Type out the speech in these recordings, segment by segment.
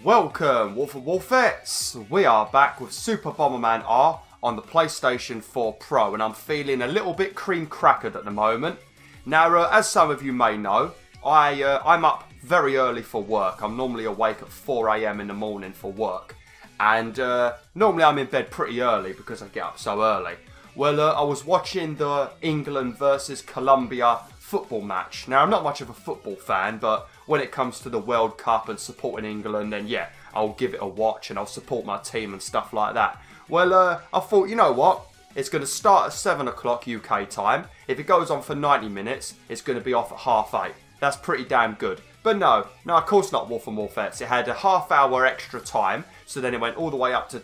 Welcome, Wolf and Wolfettes! We are back with Super Bomberman R on the PlayStation 4 Pro, and I'm feeling a little bit cream crackered at the moment. Now, as some of you may know, I'm up very early for work. I'm normally awake at 4 AM in the morning for work, and normally I'm in bed pretty early because I get up so early. Well, I was watching the England versus Colombia football match. Now, I'm not much of a football fan, but when it comes to the World Cup and supporting England, then yeah, I'll give it a watch and I'll support my team and stuff like that. Well, I thought, you know what? It's going to start at 7 o'clock UK time. If it goes on for 90 minutes, it's going to be off at 8:30. That's pretty damn good. But no, of course not, Wolf and Wolfettes. It had a half-hour extra time, so then it went all the way up to,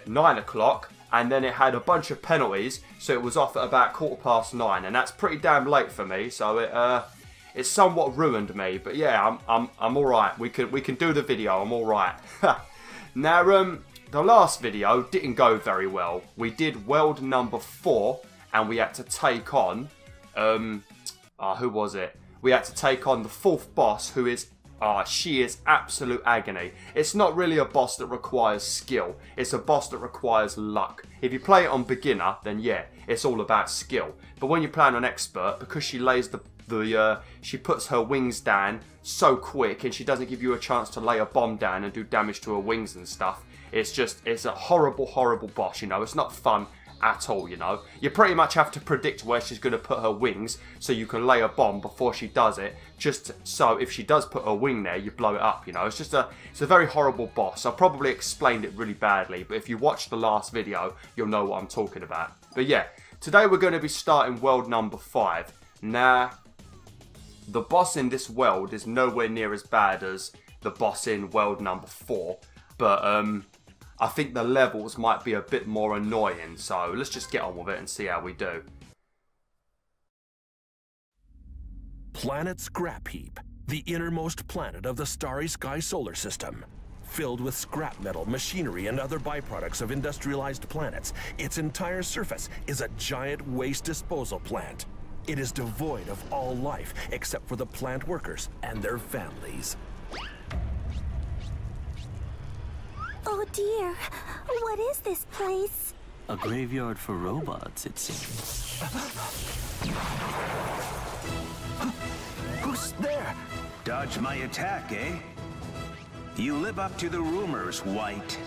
9 o'clock. And then it had a bunch of penalties, so it was off at about 9:15, and that's pretty damn late for me. So it somewhat ruined me. But yeah, I'm all right. We can do the video. I'm all right. Now, the last video didn't go very well. We did world number 4, and we had to take on who was it? We had to take on the 4th boss, who is. She is absolute agony. It's not really a boss that requires skill. It's a boss that requires luck. If you play it on beginner, then yeah, it's all about skill. But when you're playing on expert, because she lays she puts her wings down so quick, and she doesn't give you a chance to lay a bomb down and do damage to her wings and stuff. It's a horrible, horrible boss, you know. It's not fun at all, you know. You pretty much have to predict where she's going to put her wings so you can lay a bomb before she does it, just so if she does put her wing there, you blow it up, you know. It's a very horrible boss. I probably explained it really badly, but if you watch the last video, you'll know what I'm talking about. But yeah, today we're going to be starting world number 5. Now, the boss in this world is nowhere near as bad as the boss in world number 4, but I think the levels might be a bit more annoying, so let's just get on with it and see how we do. Planet Scrap Heap, the innermost planet of the starry sky solar system. Filled with scrap metal, machinery, and other byproducts of industrialized planets, its entire surface is a giant waste disposal plant. It is devoid of all life except for the plant workers and their families. Oh dear, what is this place? A graveyard for robots, it seems. Who's there? Dodge my attack, eh? You live up to the rumors, White.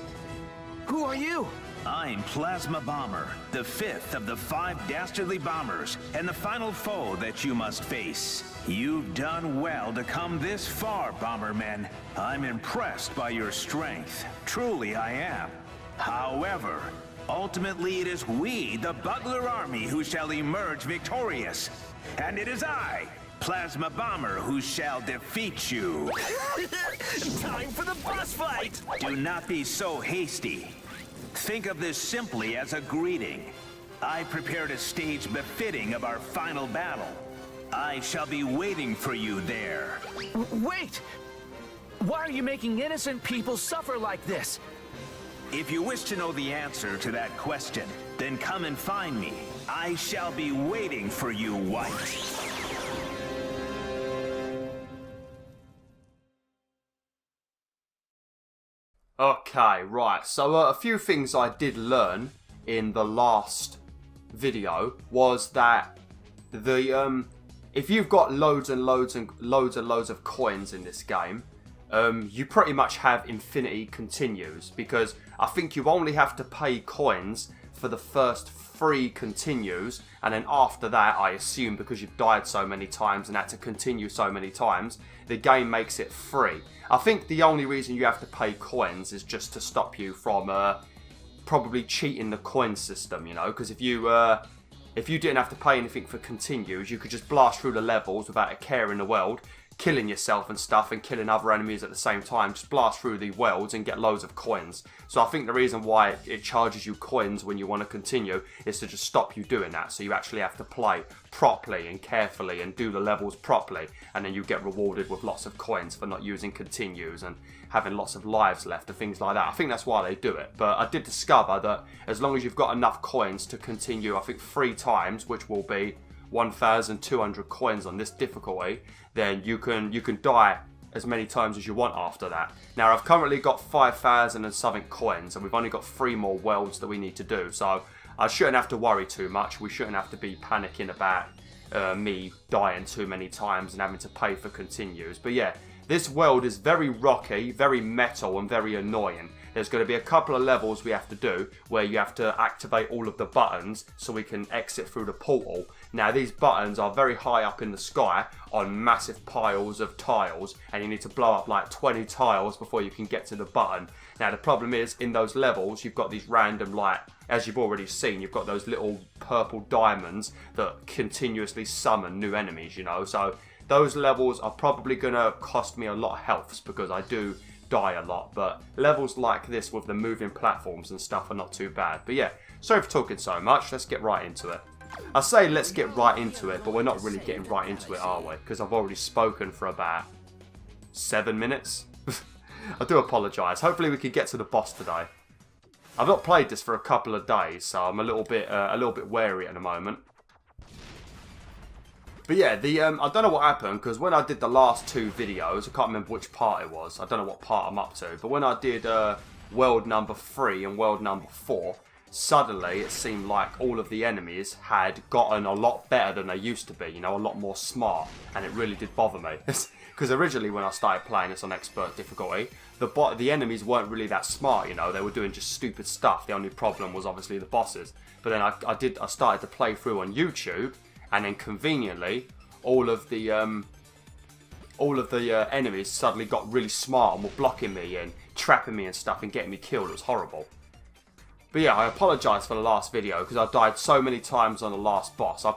Who are you? I'm Plasma Bomber, the 5th of the 5 dastardly bombers, and the final foe that you must face. You've done well to come this far, Bombermen. I'm impressed by your strength. Truly I am. However, ultimately it is we, the Bugler Army, who shall emerge victorious. And it is I, Plasma Bomber, who shall defeat you. Time for the boss fight! Do not be so hasty. Think of this simply as a greeting. I prepared a stage befitting of our final battle. I shall be waiting for you there. Wait! Why are you making innocent people suffer like this? If you wish to know the answer to that question, then come and find me. I shall be waiting for you, White. Okay, right, so a few things I did learn in the last video was that if you've got loads and loads of coins in this game, you pretty much have infinity continues, because I think you only have to pay coins for the first 3 continues, and then after that, I assume because you've died so many times and had to continue so many times, the game makes it free. I think the only reason you have to pay coins is just to stop you from probably cheating the coin system, you know, because if you didn't have to pay anything for continues, you could just blast through the levels without a care in the world, killing yourself and stuff and killing other enemies at the same time. Just blast through the worlds and get loads of coins. So I think the reason why it charges you coins when you want to continue is to just stop you doing that. So you actually have to play properly and carefully and do the levels properly, and then you get rewarded with lots of coins for not using continues and having lots of lives left and things like that. I think that's why they do it. But I did discover that as long as you've got enough coins to continue, I think 3 times, which will be 1,200 coins on this difficulty, then you can die as many times as you want after that. Now, I've currently got 5,000 and something coins, and we've only got 3 more worlds that we need to do. So I shouldn't have to worry too much. We shouldn't have to be panicking about me dying too many times and having to pay for continues. But yeah, this world is very rocky, very metal, and very annoying. There's going to be a couple of levels we have to do where you have to activate all of the buttons so we can exit through the portal. Now, these buttons are very high up in the sky on massive piles of tiles, and you need to blow up like 20 tiles before you can get to the button. Now, the problem is, in those levels, you've got these random, like, as you've already seen, you've got those little purple diamonds that continuously summon new enemies, you know. So those levels are probably going to cost me a lot of healths because I do die a lot, but levels like this with the moving platforms and stuff are not too bad. But yeah, sorry for talking so much, let's get right into it. I say let's get right into it, but we're not really getting right into it, are we? Because I've already spoken for about 7 minutes. I do apologise. Hopefully we can get to the boss today. I've not played this for a couple of days, so I'm a little bit wary at the moment. But yeah, I don't know what happened, because when I did the last 2 videos, I can't remember which part it was. I don't know what part I'm up to. But when I did world number 3 and world number 4, suddenly it seemed like all of the enemies had gotten a lot better than they used to be. You know, a lot more smart. And it really did bother me. Because originally when I started playing this on expert difficulty, the enemies weren't really that smart, you know. They were doing just stupid stuff. The only problem was obviously the bosses. But then I started to play through on YouTube. And then conveniently, all of the enemies suddenly got really smart and were blocking me and trapping me and stuff and getting me killed. It was horrible. But yeah, I apologise for the last video because I died so many times on the last boss. I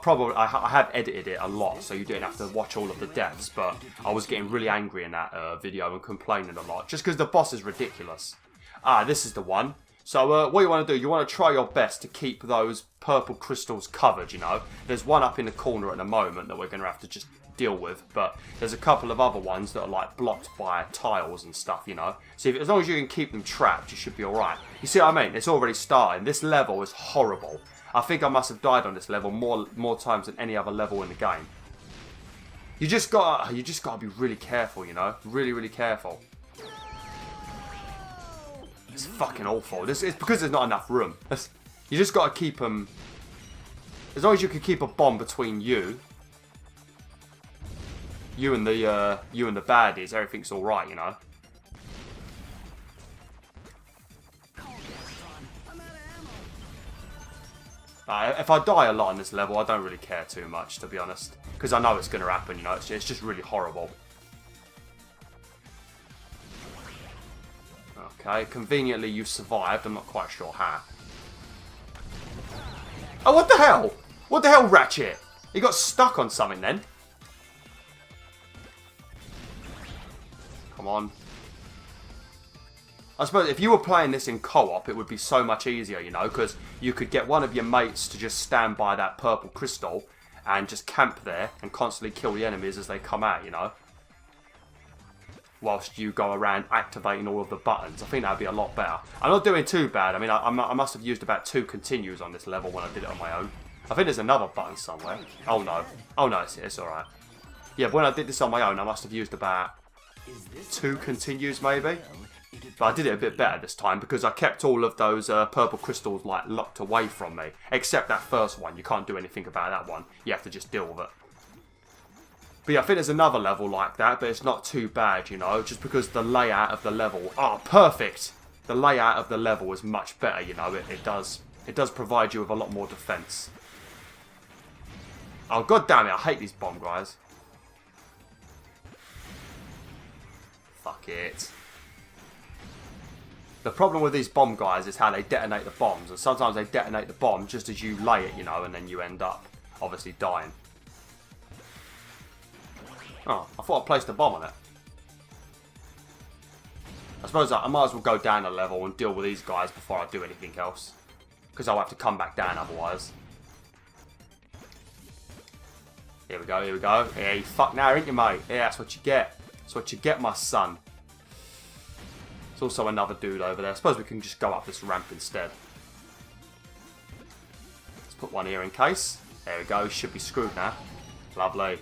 have edited it a lot, so you didn't have to watch all of the deaths. But I was getting really angry in that video and complaining a lot just because the boss is ridiculous. This is the one. So what you want to do, you want to try your best to keep those purple crystals covered, you know. There's one up in the corner at the moment that we're going to have to just deal with, but there's a couple of other ones that are like blocked by tiles and stuff, you know. So as long as you can keep them trapped, you should be alright. You see what I mean? It's already starting. This level is horrible. I think I must have died on this level more times than any other level in the game. You just gotta be really careful, you know. Really, really careful. It's fucking awful. It's because there's not enough room. You just got to keep them... As long as you can keep a bomb between you and the baddies, everything's alright, you know. If I die a lot on this level, I don't really care too much, to be honest. Because I know it's going to happen, you know. It's just really horrible. Okay, conveniently you survived. I'm not quite sure how. Oh, what the hell? What the hell, Ratchet? He got stuck on something then. Come on. I suppose if you were playing this in co-op, it would be so much easier, you know, because you could get one of your mates to just stand by that purple crystal and just camp there and constantly kill the enemies as they come out, you know. Whilst you go around activating all of the buttons. I think that would be a lot better. I'm not doing too bad. I mean, I must have used about 2 continues on this level when I did it on my own. I think there's another button somewhere. Oh no. Oh no, it's alright. Yeah, but when I did this on my own, I must have used about 2 continues maybe. But I did it a bit better this time because I kept all of those purple crystals like locked away from me. Except that first one. You can't do anything about that one. You have to just deal with it. But yeah, I think there's another level like that, but it's not too bad, you know, just because the layout of the level... Oh, perfect! The layout of the level is much better, you know, it does provide you with a lot more defense. Oh, god damn it, I hate these bomb guys. Fuck it. The problem with these bomb guys is how they detonate the bombs, and sometimes they detonate the bomb just as you lay it, you know, and then you end up, obviously, dying. Oh, I thought I placed a bomb on it. I suppose I might as well go down a level and deal with these guys before I do anything else. Because I'll have to come back down otherwise. Here we go, here we go. Yeah, you fuck now, ain't you, mate? Yeah, that's what you get. That's what you get, my son. There's also another dude over there. I suppose we can just go up this ramp instead. Let's put one here in case. There we go, should be screwed now. Lovely.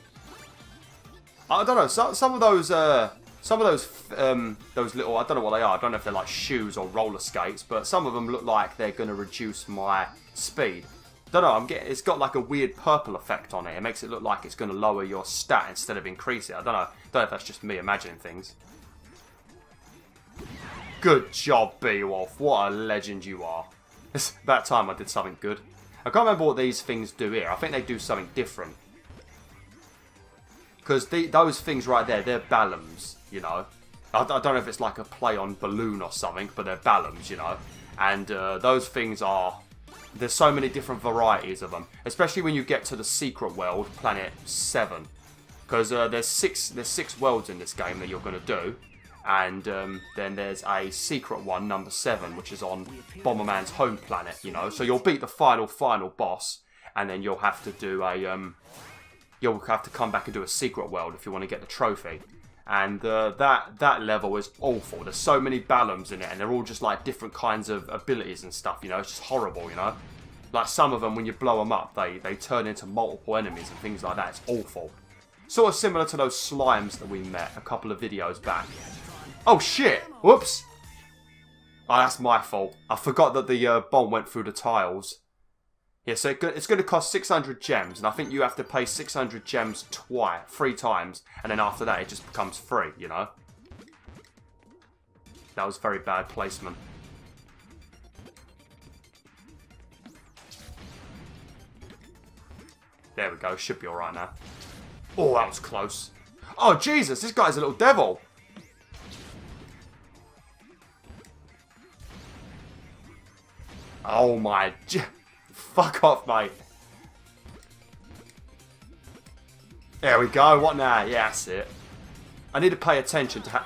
I don't know, some of those Some of those little, I don't know what they are. I don't know if they're like shoes or roller skates, but some of them look like they're going to reduce my speed. Don't know, it's got like a weird purple effect on it. It makes it look like it's going to lower your stat instead of increase it. I don't know if that's just me imagining things. Good job, BwolfTheWolf. What a legend you are. It's about time I did something good. I can't remember what these things do here. I think they do something different. Because those things right there, they're ballums, you know. I don't know if it's like a play on balloon or something, but they're ballums, you know. And those things are... There's so many different varieties of them. Especially when you get to the secret world, Planet 7. Because there's six worlds in this game that you're going to do. And then there's a secret one, number 7, which is on Bomberman's home planet, you know. So you'll beat the final boss, and then you'll have to do a... you'll have to come back and do a secret world if you want to get the trophy. And that level is awful. There's so many ballums in it, and they're all just like different kinds of abilities and stuff, you know. It's just horrible, you know. Like some of them, when you blow them up, they turn into multiple enemies and things like that. It's awful. Sort of similar to those slimes that we met a couple of videos back. Oh shit! Whoops! Oh, that's my fault. I forgot that the bomb went through the tiles. Yeah, so it's going to cost 600 gems, and I think you have to pay 600 gems 3 times, and then after that it just becomes free, you know? That was very bad placement. There we go, should be alright now. Oh, that was close. Oh, Jesus, this guy's a little devil! Oh my... Fuck off, mate. There we go. What now? Yeah, that's it. I need to pay attention to how...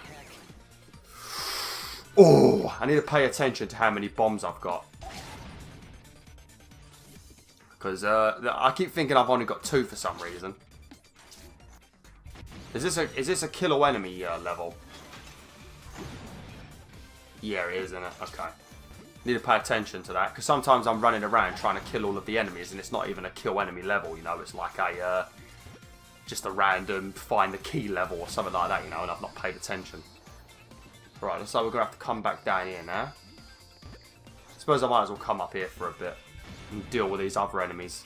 Oh, I need to pay attention to how many bombs I've got. Because I keep thinking I've only got 2 for some reason. Is this a kill all enemy level? Yeah, it is, isn't it? Okay. Need to pay attention to that, because sometimes I'm running around trying to kill all of the enemies, and it's not even a kill enemy level, you know. It's like a just a random find the key level or something like that, you know, and I've not paid attention. Right, looks like we're gonna have to come back down here now. Suppose I might as well come up here for a bit and deal with these other enemies.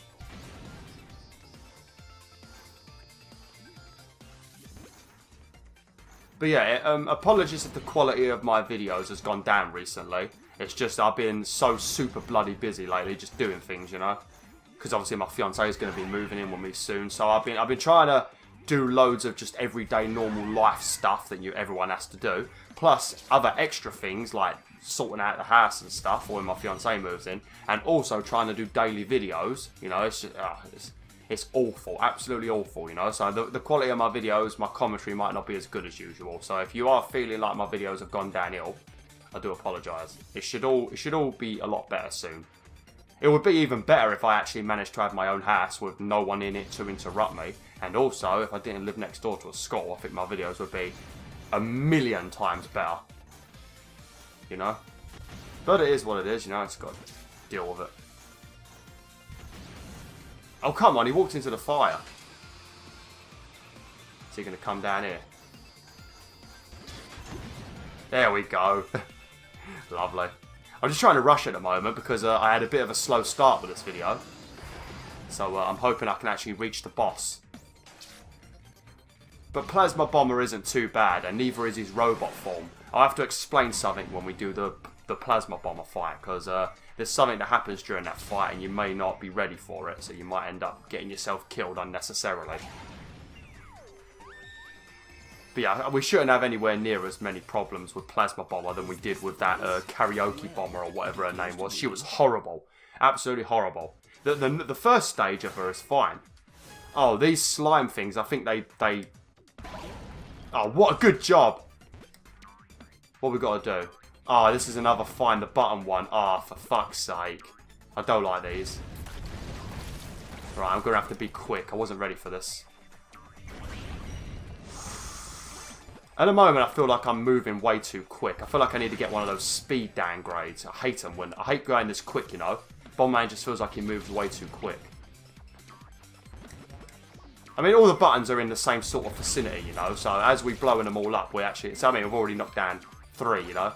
But yeah, apologies if the quality of my videos has gone down recently. It's just I've been so super bloody busy lately, just doing things, you know. Because obviously my fiance is going to be moving in with me soon, so I've been trying to do loads of just everyday normal life stuff that everyone has to do, plus other extra things like sorting out the house and stuff, or when my fiance moves in, and also trying to do daily videos. You know, it's just, it's awful, absolutely awful, you know. So the quality of my videos, my commentary might not be as good as usual. So if you are feeling like my videos have gone downhill, I do apologise. It should all be a lot better soon. It would be even better if I actually managed to have my own house with no one in it to interrupt me. And also, if I didn't live next door to a school, I think my videos would be a million times better. You know? But it is what it is, you know, it's got to deal with it. Oh, come on, he walked into the fire. Is he going to come down here? There we go. Lovely. I'm just trying to rush at the moment because I had a bit of a slow start with this video. So I'm hoping I can actually reach the boss. But Plasma Bomber isn't too bad, and neither is his robot form. I'll have to explain something when we do the Plasma Bomber fight, because there's something that happens during that fight and you may not be ready for it, so you might end up getting yourself killed unnecessarily. But yeah, we shouldn't have anywhere near as many problems with Plasma Bomber than we did with that Karaoke Bomber or whatever her name was. She was horrible. Absolutely horrible. The first stage of her is fine. Oh, these slime things, I think they... Oh, what a good job! What we got to do? Oh, this is another find the button one. Ah, for fuck's sake. I don't like these. Right, I'm going to have to be quick. I wasn't ready for this. At the moment, I feel like I'm moving way too quick. I feel like I need to get one of those speed downgrades. I hate them I hate going this quick, you know. Bomberman just feels like he moves way too quick. I mean, all the buttons are in the same sort of vicinity, you know, so as we're blowing them all up, we actually, I mean, we've already knocked down 3, you know.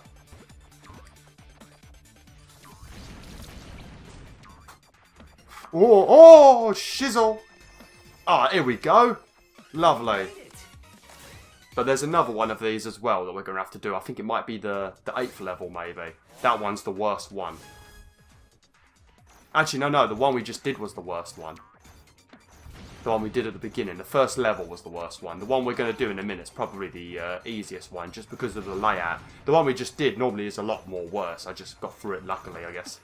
Oh, shizzle. Ah, here we go. Lovely. But there's another one of these as well that we're going to have to do. I think it might be the 8th level, maybe. That one's the worst one. Actually, no, the one we just did was the worst one. The one we did at the beginning. The first level was the worst one. The one we're going to do in a minute is probably the easiest one, just because of the layout. The one we just did normally is a lot more worse. I just got through it luckily, I guess.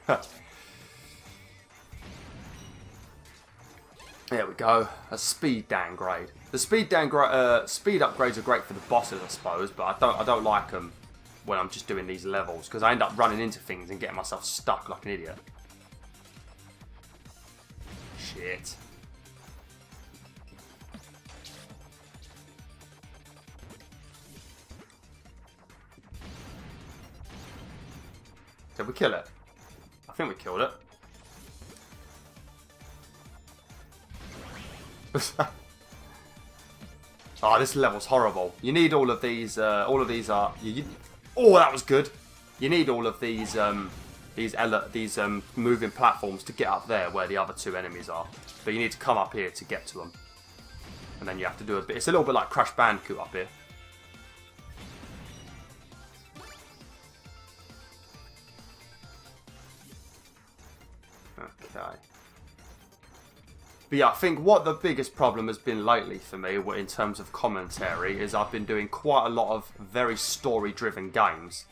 There we go. A speed downgrade. The speed upgrades are great for the bosses, I suppose, but I don't like them when I'm just doing these levels, because I end up running into things and getting myself stuck like an idiot. Shit. Did we kill it? I think we killed it. Oh, this level's horrible. You need all of these. All of these are. Oh, that was good. You need all of these moving platforms to get up there where the other 2 enemies are. But you need to come up here to get to them, and then you have to do a bit. It's a little bit like Crash Bandicoot up here. Okay. But yeah, I think what the biggest problem has been lately for me in terms of commentary is I've been doing quite a lot of very story-driven games.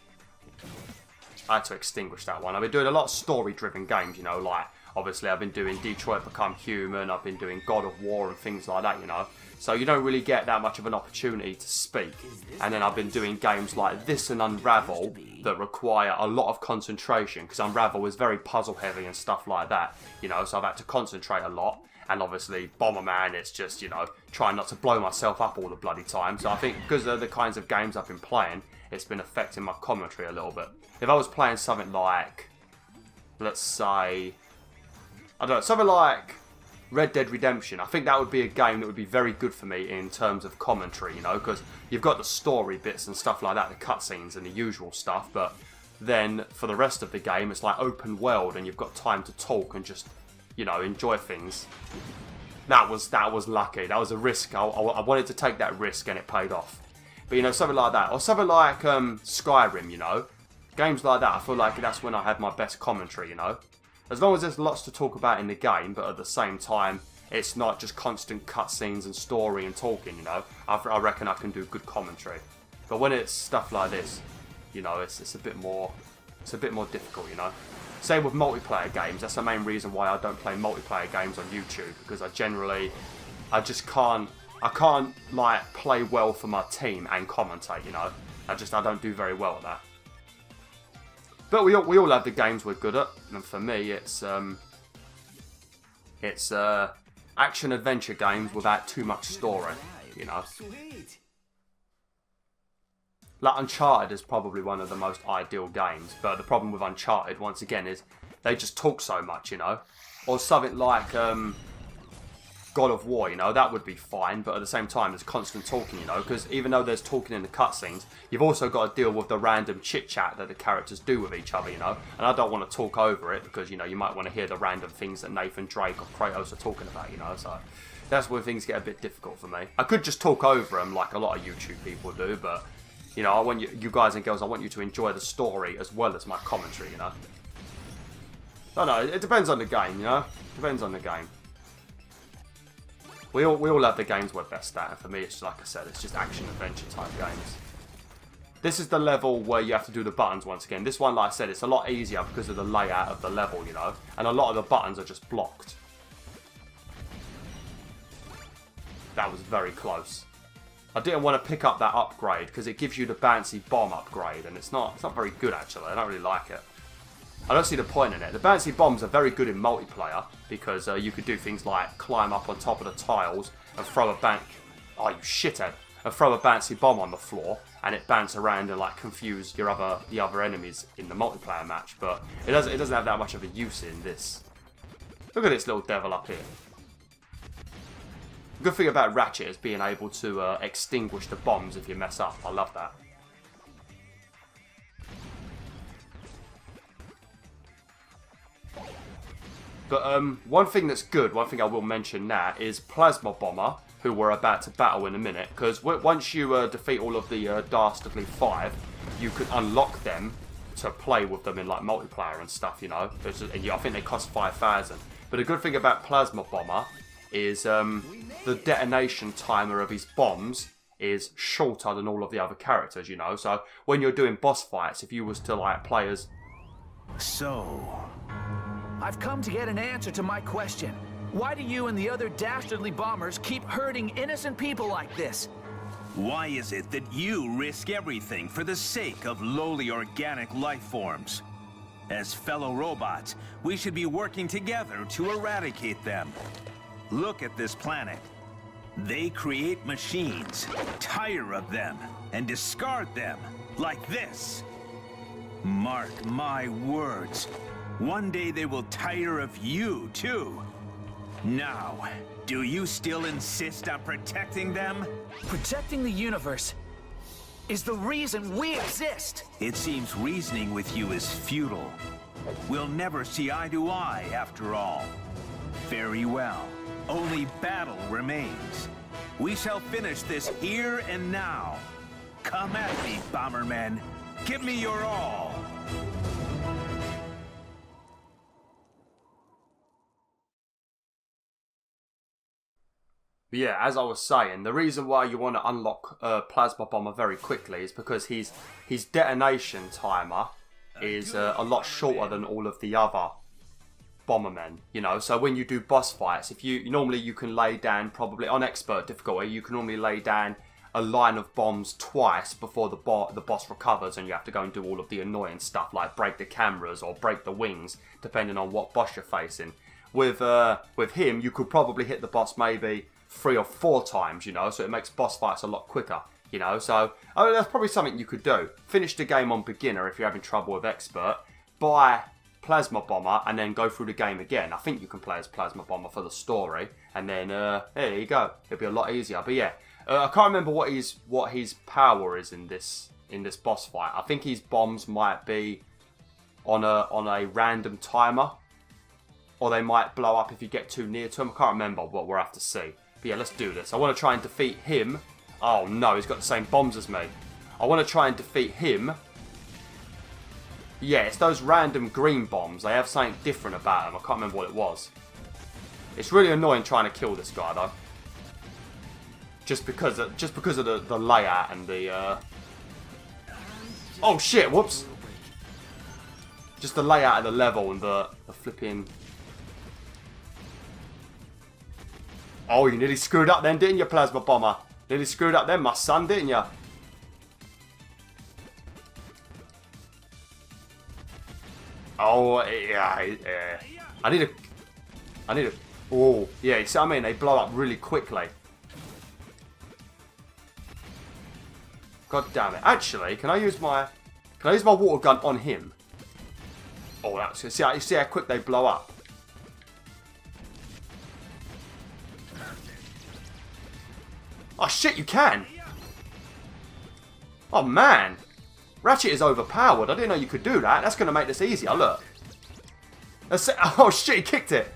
I had to extinguish that one. I've been doing a lot of story-driven games, you know, like, obviously I've been doing Detroit Become Human, I've been doing God of War and things like that, you know. So you don't really get that much of an opportunity to speak. And then I've been doing games like this and Unravel that require a lot of concentration, because Unravel is very puzzle-heavy and stuff like that, you know, so I've had to concentrate a lot. And obviously, Bomberman, it's just, you know, trying not to blow myself up all the bloody time. So I think because of the kinds of games I've been playing, it's been affecting my commentary a little bit. If I was playing something like, let's say, I don't know, something like Red Dead Redemption, I think that would be a game that would be very good for me in terms of commentary, you know, because you've got the story bits and stuff like that, the cutscenes and the usual stuff, but then for the rest of the game, it's like open world and you've got time to talk and just, you know, enjoy things. That was lucky. That was a risk. I wanted to take that risk and it paid off. But, you know, something like that. Or something like Skyrim, you know. Games like that, I feel like that's when I had my best commentary, you know. As long as there's lots to talk about in the game, but at the same time, it's not just constant cutscenes and story and talking, you know. I reckon I can do good commentary. But when it's stuff like this, you know, it's a bit more difficult, you know. Same with multiplayer games. That's the main reason why I don't play multiplayer games on YouTube, because I can't like play well for my team and commentate, you know. I don't do very well at that. But we all have the games we're good at, and for me it's action adventure games without too much story, you know. Like Uncharted is probably one of the most ideal games, but the problem with Uncharted, once again, is they just talk so much, you know. Or something like God of War, you know, that would be fine, but at the same time, there's constant talking, you know, because even though there's talking in the cutscenes, you've also got to deal with the random chit-chat that the characters do with each other, you know. And I don't want to talk over it, because, you know, you might want to hear the random things that Nathan Drake or Kratos are talking about, you know, so that's where things get a bit difficult for me. I could just talk over them like a lot of YouTube people do, but you know, I want you guys and girls, I want you to enjoy the story as well as my commentary, you know. I don't know, it depends on the game, you know. Depends on the game. We all have the games we're best at, and for me, it's like I said, it's just action-adventure type games. This is the level where you have to do the buttons once again. This one, like I said, it's a lot easier because of the layout of the level, you know. And a lot of the buttons are just blocked. That was very close. I didn't want to pick up that upgrade because it gives you the bouncy bomb upgrade, and it's not very good actually. I don't really like it. I don't see the point in it. The bouncy bombs are very good in multiplayer because you could do things like climb up on top of the tiles and throw a bouncy bomb on the floor, and it bounce around and like confuse the other enemies in the multiplayer match. But it doesn't have that much of a use in this. Look at this little devil up here. The good thing about Ratchet is being able to extinguish the bombs if you mess up. I love that. But one thing that's good, one thing I will mention now, is Plasma Bomber, who we're about to battle in a minute. Because once you defeat all of the Dastardly 5, you can unlock them to play with them in like multiplayer and stuff, you know. I think they cost 5,000. But the good thing about Plasma Bomber is the detonation timer of his bombs is shorter than all of the other characters, you know. So when you're doing boss fights, if you was to like play as... So... I've come to get an answer to my question. Why do you and the other dastardly bombers keep hurting innocent people like this? Why is it that you risk everything for the sake of lowly organic life forms? As fellow robots, we should be working together to eradicate them. Look at this planet. They create machines, tire of them, and discard them, like this. Mark my words. One day they will tire of you, too. Now, do you still insist on protecting them? Protecting the universe is the reason we exist. It seems reasoning with you is futile. We'll never see eye to eye, after all. Very well. Only battle remains. We shall finish this here and now. Come at me, Bombermen. Give me your all. Yeah, as I was saying, the reason why you want to unlock Plasma Bomber very quickly is because his detonation timer is a lot shorter than all of the other Bombermen, you know. So when you do boss fights, if you normally you can lay down, probably on expert difficulty, you can normally lay down a line of bombs twice before the boss recovers, and you have to go and do all of the annoying stuff like break the cameras or break the wings, depending on what boss you're facing. With him, you could probably hit the boss maybe 3 or 4 times, you know, so it makes boss fights a lot quicker, you know. So I mean, that's probably something you could do. Finish the game on beginner if you're having trouble with expert, buy Plasma Bomber, and then go through the game again. I think you can play as Plasma Bomber for the story, and then there you go. It'll be a lot easier. But yeah, I can't remember what his power is in this boss fight. I think his bombs might be on a random timer, or they might blow up if you get too near to him. I can't remember, but we'll have to see. But yeah, let's do this. I want to try and defeat him. Oh no, he's got the same bombs as me. I want to try and defeat him. Yeah, it's those random green bombs. They have something different about them. I can't remember what it was. It's really annoying trying to kill this guy though. Just because of the layout and the oh shit, whoops. Just the layout of the level and the flipping. Oh, you nearly screwed up then, didn't you, Plasma Bomber? Nearly screwed up then, my son, didn't you? Oh, yeah. I need a... Oh, yeah, you see what I mean? They blow up really quickly. God damn it. Actually, can I use my water gun on him? Oh, that's... You see how quick they blow up? Oh shit, you can! Oh man! Ratchet is overpowered. I didn't know you could do that. That's going to make this easier, look. Oh shit, he kicked it!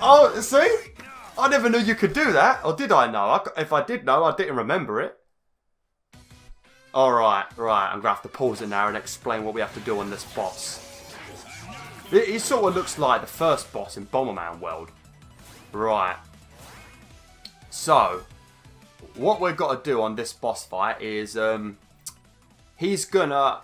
Oh, see? I never knew you could do that. Or did I know? If I did know, I didn't remember it. Alright, right. I'm going to have to pause it now and explain what we have to do on this boss. He sort of looks like the first boss in Bomberman World. Right. So, what we've got to do on this boss fight is he's gonna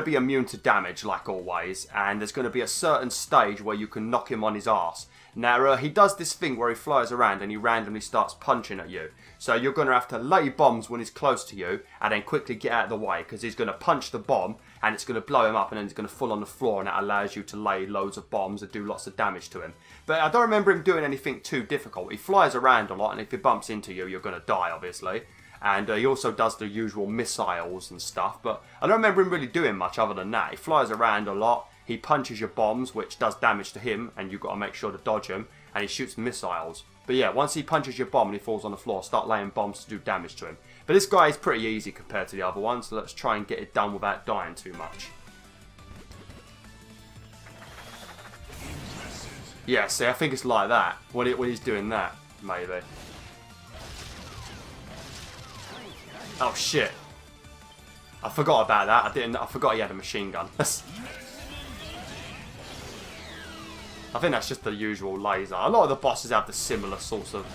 be immune to damage like always, and there's gonna be a certain stage where you can knock him on his arse. Now he does this thing where he flies around and he randomly starts punching at you. So you're gonna have to lay bombs when he's close to you and then quickly get out of the way, because he's gonna punch the bomb and it's gonna blow him up and then he's gonna fall on the floor, and that allows you to lay loads of bombs and do lots of damage to him. But I don't remember him doing anything too difficult. He flies around a lot, and if he bumps into you, you're gonna die, obviously. And he also does the usual missiles and stuff, but I don't remember him really doing much other than that. He flies around a lot, he punches your bombs, which does damage to him, and you've got to make sure to dodge him, and he shoots missiles. But yeah, once he punches your bomb and he falls on the floor, start laying bombs to do damage to him. But this guy is pretty easy compared to the other one, so let's try and get it done without dying too much. Yeah, see, I think it's like that, when he's doing that, maybe. Oh shit. I forgot about that. I forgot he had a machine gun. I think that's just the usual laser. A lot of the bosses have the similar sorts of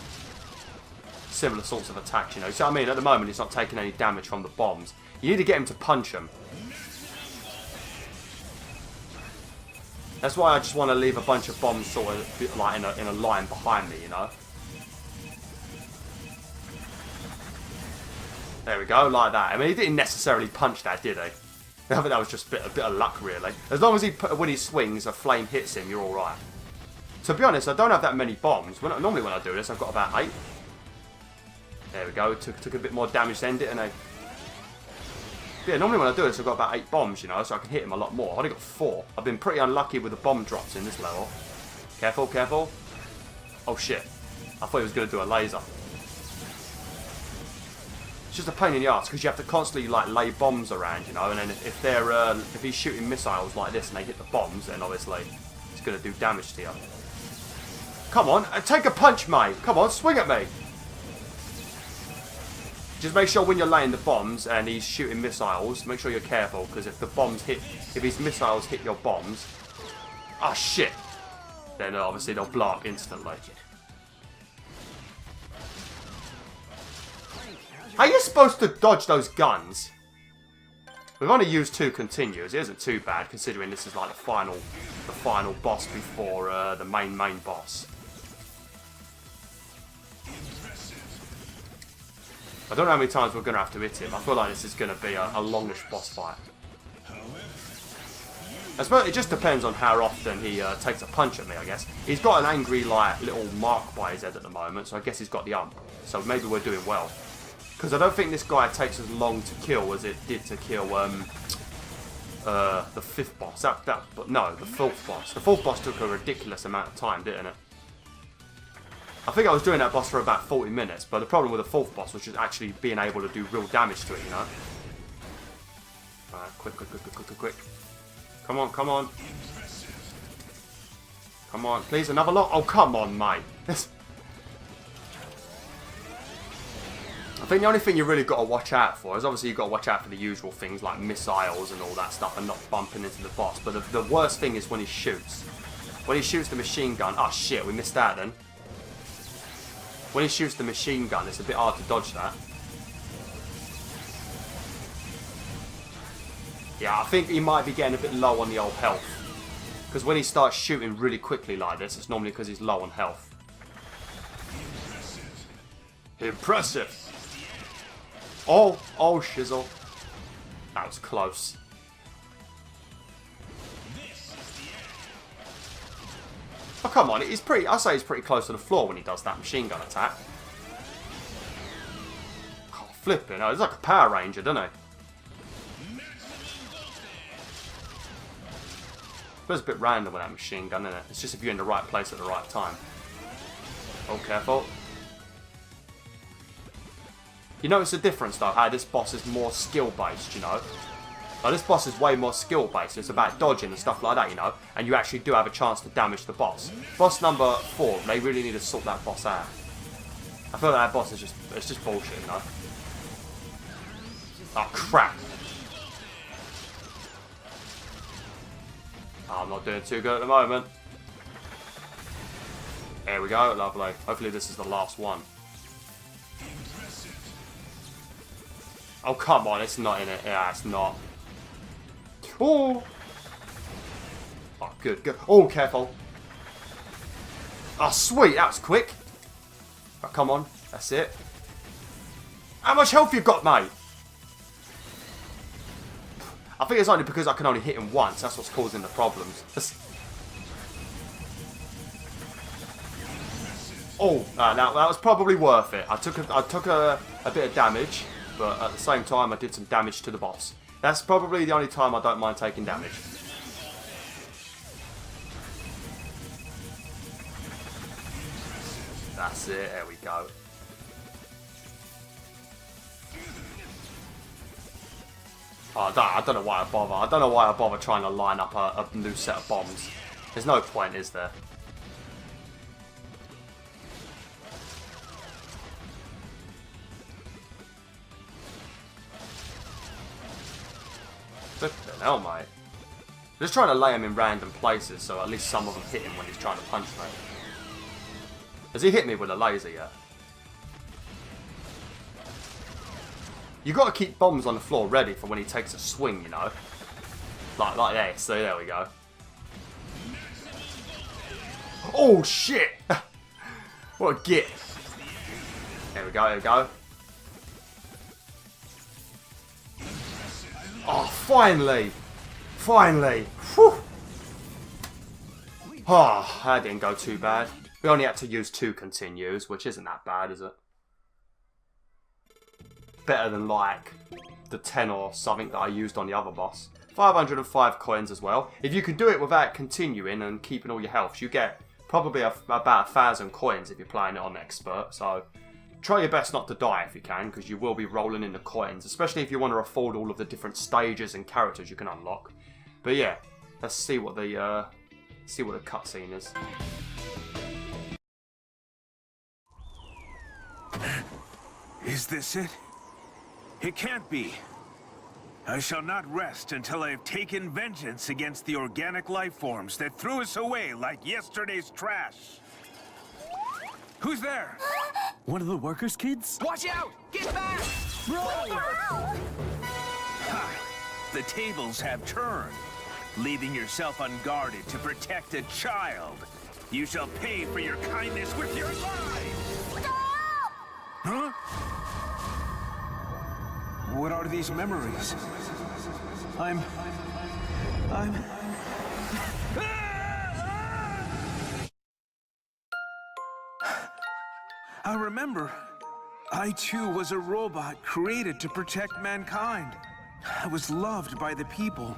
attacks, you know. So I mean, at the moment, he's not taking any damage from the bombs. You need to get him to punch them. That's why I just want to leave a bunch of bombs sort of like in a line behind me, you know. There we go, like that. I mean, he didn't necessarily punch that, did he? I think that was just a bit of luck, really. As long as when he swings, a flame hits him, you're all right. To be honest, I don't have that many bombs. Normally when I do this, I've got about 8. There we go. Took a bit more damage to end it, and yeah, normally when I do this, I've got about 8 bombs, you know, so I can hit him a lot more. I've only got 4. I've been pretty unlucky with the bomb drops in this level. Careful, careful. Oh shit. I thought he was going to do a laser. It's just a pain in the arse because you have to constantly like lay bombs around, you know, and then if he's shooting missiles like this and they hit the bombs, then obviously it's going to do damage to you. Come on, take a punch, mate. Come on, swing at me. Just make sure when you're laying the bombs and he's shooting missiles, make sure you're careful, because if his missiles hit your bombs, oh shit, then obviously they'll blow up instantly. How are you supposed to dodge those guns? We've only used 2 continues. It isn't too bad considering this is like the final boss before the main boss. I don't know how many times we're going to have to hit him. I feel like this is going to be a longish boss fight. I suppose it just depends on how often he takes a punch at me, I guess. He's got an angry, like, little mark by his head at the moment, so I guess he's got the ump. So maybe we're doing well. Because I don't think this guy takes as long to kill as it did to kill the 5th boss. No, the 4th boss. The 4th boss took a ridiculous amount of time, didn't it? I think I was doing that boss for about 40 minutes, but the problem with the 4th boss was just actually being able to do real damage to it, you know? Alright, quick. Come on, come on. Come on, please, another lot. Oh, come on, mate. I think the only thing you really got to watch out for is obviously you've got to watch out for the usual things like missiles and all that stuff and not bumping into the boss. But the worst thing is when he shoots. When he shoots the machine gun. Oh shit, we missed that then. When he shoots the machine gun, it's a bit hard to dodge that. Yeah, I think he might be getting a bit low on the old health. Because when he starts shooting really quickly like this, it's normally because he's low on health. Impressive! Oh shizzle. That was close. Oh, come on, I'd say he's pretty close to the floor when he does that machine gun attack. Oh, flipping, he's like a Power Ranger, doesn't he? Feels a bit random with that machine gun, isn't it? It's just if you're in the right place at the right time. Oh, careful. You notice the difference though, how this boss is more skill based, you know? Like, this boss is way more skill based, it's about dodging and stuff like that, you know? And you actually do have a chance to damage the boss. Boss number 4, they really need to sort that boss out. I feel like that boss is just bullshit, you know? Oh crap. Oh, I'm not doing too good at the moment. There we go, lovely. Hopefully this is the last one. Oh, come on, it's not in it. Yeah, it's not. Oh! Oh, good. Oh, careful. Oh, sweet, that was quick. Oh, come on, that's it. How much health you got, mate? I think it's only because I can only hit him once. That's what's causing the problems. Oh, now that was probably worth it. I took a bit of damage, but at the same time I did some damage to the boss. That's probably the only time I don't mind taking damage. That's it. There we go. Oh, I don't know why I bother. I don't know why I bother trying to line up a new set of bombs. There's no point, is there? Flippin' hell, mate. Just trying to lay him in random places so at least some of them hit him when he's trying to punch me. Has he hit me with a laser yet? You got to keep bombs on the floor ready for when he takes a swing, you know. Like this. So there we go. Oh shit! What a git. There we go, there we go. Oh, finally! Finally! Whew! Oh, that didn't go too bad. We only had to use 2 continues, which isn't that bad, is it? Better than, like, the 10 or something that I used on the other boss. 505 coins as well. If you can do it without continuing and keeping all your health, you get probably about 1,000 coins if you're playing it on Expert. So try your best not to die if you can, because you will be rolling in the coins, especially if you want to afford all of the different stages and characters you can unlock. But yeah, let's see what the cutscene is. Is this it? It can't be. I shall not rest until I have taken vengeance against the organic life forms that threw us away like yesterday's trash. Who's there? One of the workers' kids? Watch out! Get back! Ha! The tables have turned. Leaving yourself unguarded to protect a child. You shall pay for your kindness with your life! Stop! Huh? What are these memories? I'm... I remember. I too was a robot created to protect mankind. I was loved by the people.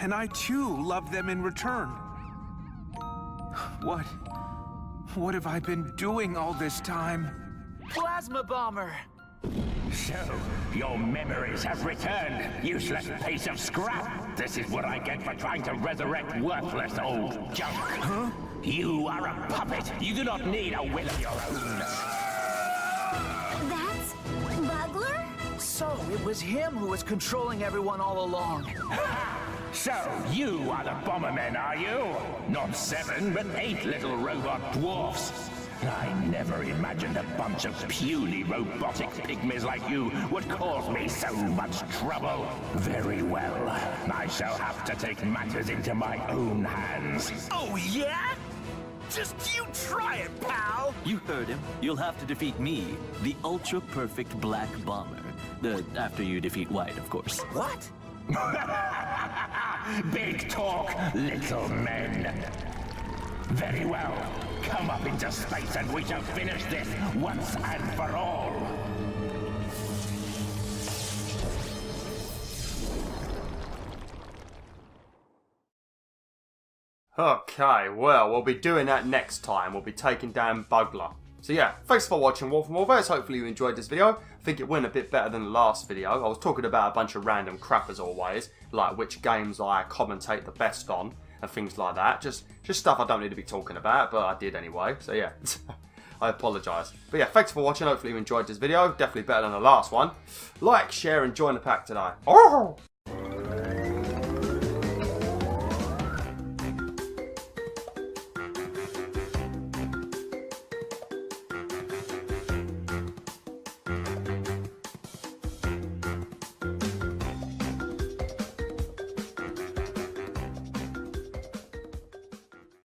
And I too loved them in return. What have I been doing all this time? Plasma Bomber! So, your memories have returned, useless piece of scrap. This is what I get for trying to resurrect worthless old junk. Huh? You are a puppet. You do not need a will of your own. That's Bugler? So, it was him who was controlling everyone all along. So, you are the Bombermen, are you? Not 7, but 8 little robot dwarfs. I never imagined a bunch of puny robotic pygmies like you would cause me so much trouble. Very well. I shall have to take matters into my own hands. Oh, yeah? Just you try it, pal! You heard him. You'll have to defeat me, the ultra-perfect Black Bomber. After you defeat White, of course. What? Big talk, little men. Very well. Come up into space and we shall finish this once and for all. Okay, well, we'll be doing that next time. We'll be taking down Bugler. So yeah, thanks for watching BwolfTheWolf. Hopefully you enjoyed this video. I think it went a bit better than the last video. I was talking about a bunch of random crap as always, like which games I commentate the best on and things like that. Just stuff I don't need to be talking about, but I did anyway. So yeah, I apologise. But yeah, thanks for watching. Hopefully you enjoyed this video. Definitely better than the last one. Like, share, and join the pack today. Oh!